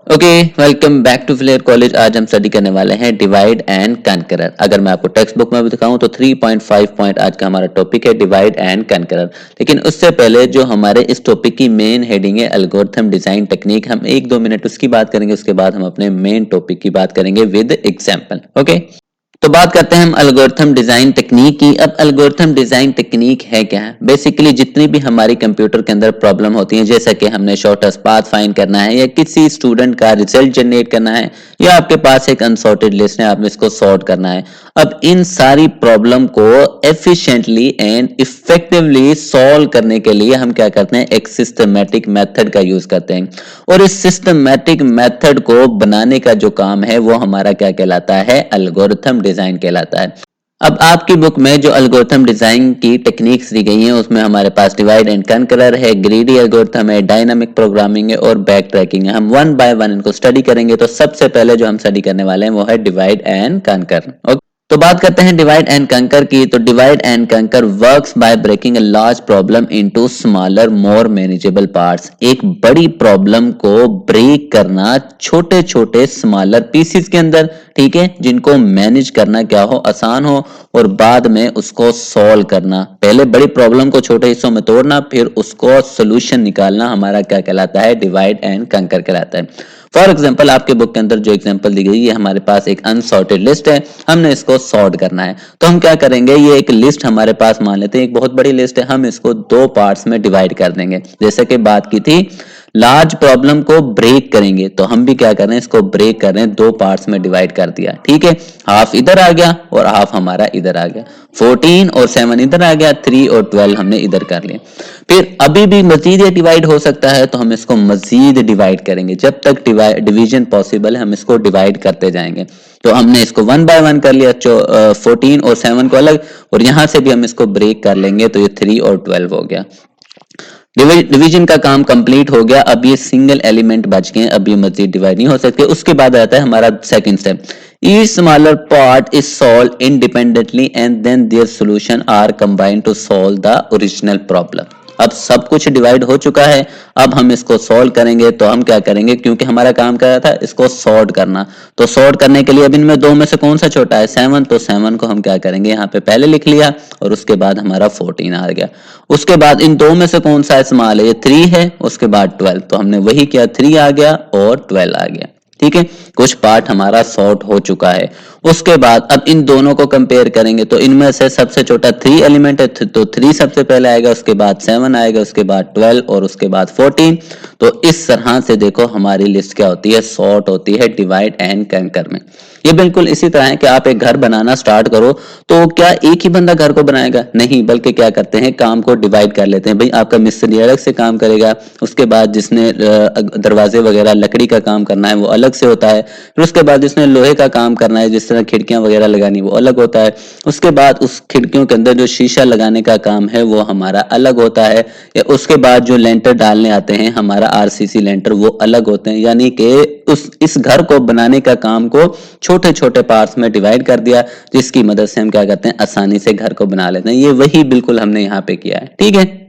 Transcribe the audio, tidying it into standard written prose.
Okay, welcome back to Flair college. आज हम study करने वाले हैं डिवाइड एंड कनकरर। अगर मैं आपको टेक्स्ट बुक में भी दिखाऊं तो 3.5 पॉइंट आज का हमारा टॉपिक है डिवाइड एंड कनकरर। लेकिन उससे पहले जो हमारे इस टॉपिक की मेन हेडिंग है एल्गोरिथम डिजाइन टेक्निक, हम 1-2 मिनट उसकी बात करेंगे। उसके बाद हम अपने मेन टॉपिक की बात करेंगे विद एग्जाम्पल। ओके, तो बात करते हैं हम एल्गोरिथम डिजाइन टेक्निक की। अब एल्गोरिथम डिजाइन टेक्निक है क्या है? बेसिकली जितनी भी हमारी कंप्यूटर के अंदर प्रॉब्लम होती है, जैसा कि हमने शॉर्टेस्ट पाथ फाइंड करना है या किसी स्टूडेंट का रिजल्ट जनरेट करना है या आपके पास एक अनसॉर्टेड लिस्ट है, आप इसको सॉर्ट करना है। अब इन सारी प्रॉब्लम को एफिशिएंटली एंड इफेक्टिवली सॉल्व करने के लिए हम क्या करते हैं, एक सिस्टमैटिक मेथड का यूज करते हैं। और इस सिस्टमैटिक मेथड को बनाने का जो काम है वो हमारा क्या कहलाता है, एल्गोरिथम डिजाइन कहलाता है। अब आपकी बुक में जो एल्गोरिथम डिजाइन की टेक्निक्स दी गई हैं उसमें हमारे पास डिवाइड एंड कनकरर है, ग्रीडी एल्गोरिथम है, डायनामिक प्रोग्रामिंग है और बैक ट्रैकिंग है। हम वन बाय वन इनको स्टडी करेंगे। तो सबसे पहले जो हम स्टडी करने वाले हैं वो है डिवाइड एंड कनकर। ओके, तो बात करते हैं डिवाइड एंड कंकर की। तो divide and conquer works by breaking a large problem into smaller more manageable parts. एक बड़ी प्रॉब्लम को ब्रेक करना छोटे छोटे स्मॉलर पीसेस के अंदर, ठीक है, जिनको मैनेज करना क्या हो, आसान हो, और बाद में उसको सॉल्व करना। पहले बड़ी प्रॉब्लम को छोटे हिस्सों में तोड़ना, फिर उसको सोल्यूशन निकालना हमारा क्या कहलाता है, डिवाइड एंड कंकर कहलाता है। फॉर एग्जाम्पल आपके बुक के अंदर जो एग्जाम्पल दी गई है, हमारे पास एक अनसॉर्टेड लिस्ट है, हमने इसको सॉर्ट करना है। तो हम क्या करेंगे, ये एक लिस्ट हमारे पास मान लेते हैं, एक बहुत बड़ी लिस्ट है, हम इसको दो पार्ट्स में डिवाइड कर देंगे। जैसे कि बात की थी, लार्ज प्रॉब्लम को ब्रेक करेंगे, तो हम भी क्या कर रहे हैं, इसको ब्रेक कर रहे हैं, दो पार्ट्स में डिवाइड कर दिया, ठीक है। हाफ इधर आ गया और हाफ हमारा इधर आ गया, 14 और 7 इधर आ गया, 3 और 12 हमने इधर कर लिया। फिर अभी भी मजीद ये डिवाइड हो सकता है, तो हम इसको मजीद डिवाइड करेंगे। जब तक डिवीजन पॉसिबल है हम इसको डिवाइड करते जाएंगे। तो हमने इसको वन बाय वन कर लिया, 14 और 7 को अलग, और यहां से भी हम इसको ब्रेक कर लेंगे, तो ये 3 और 12 हो गया। डिवीजन का काम कंप्लीट हो गया। अब ये सिंगल एलिमेंट बच गए, अब ये मजीद डिवाइड नहीं हो सकते। उसके बाद आता है हमारा second step, each smaller part is solved independently and then their solution are combined to solve the original problem। अब सब कुछ डिवाइड हो चुका है, अब हम इसको सॉल्व करेंगे। तो हम क्या करेंगे, क्योंकि हमारा काम क्या था, इसको सॉर्ट करना, तो सॉर्ट करने के लिए अब इनमें दो में से कौन सा छोटा है, 7, तो 7 को हम क्या करेंगे, यहाँ पे पहले लिख लिया और उसके बाद हमारा 14 आ गया। उसके बाद इन दो में से कौन सा स्मॉल है, ये 3 है, उसके बाद 12, तो हमने वही किया, 3 आ गया और 12 आ गया, ठीक है। कुछ पार्ट हमारा सॉर्ट हो चुका है। उसके बाद अब इन दोनों को कंपेयर करेंगे, तो इनमें से सबसे छोटा 3 एलिमेंट है, तो 3 सबसे पहले आएगा, उसके बाद 7 आएगा, उसके बाद 12 और उसके बाद 14। तो इस तरह से देखो हमारी लिस्ट क्या होती है, सॉर्ट होती है डिवाइड एंड कंकर में। ये बिल्कुल इसी तरह है कि आप एक घर बनाना स्टार्ट करो, तो क्या एक ही बंदा घर को बनाएगा, नहीं, बल्कि क्या करते हैं, काम को डिवाइड कर लेते हैं। भाई आपका मिस्त्री अलग से काम करेगा, उसके बाद जिसने दरवाजे वगैरह लकड़ी का काम करना है वो अलग से होता है, फिर उसके बाद जिसने लोहे का काम करना है, जिस तरह खिड़कियां वगैरह लगानी वो अलग होता है, उसके बाद उस खिड़कियों के अंदर जो शीशा लगाने का काम है वो हमारा अलग होता है, या उसके बाद जो लेंटर डालने आते हैं हमारा आरसीसी लेंटर वो अलग होते हैं। यानी कि इस घर को बनाने का काम को छोटे छोटे पार्ट्स में डिवाइड कर दिया, जिसकी मदद से हम क्या करते हैं, आसानी से घर को बना लेते हैं। ये वही बिल्कुल हमने यहाँ पे किया है, ठीक है।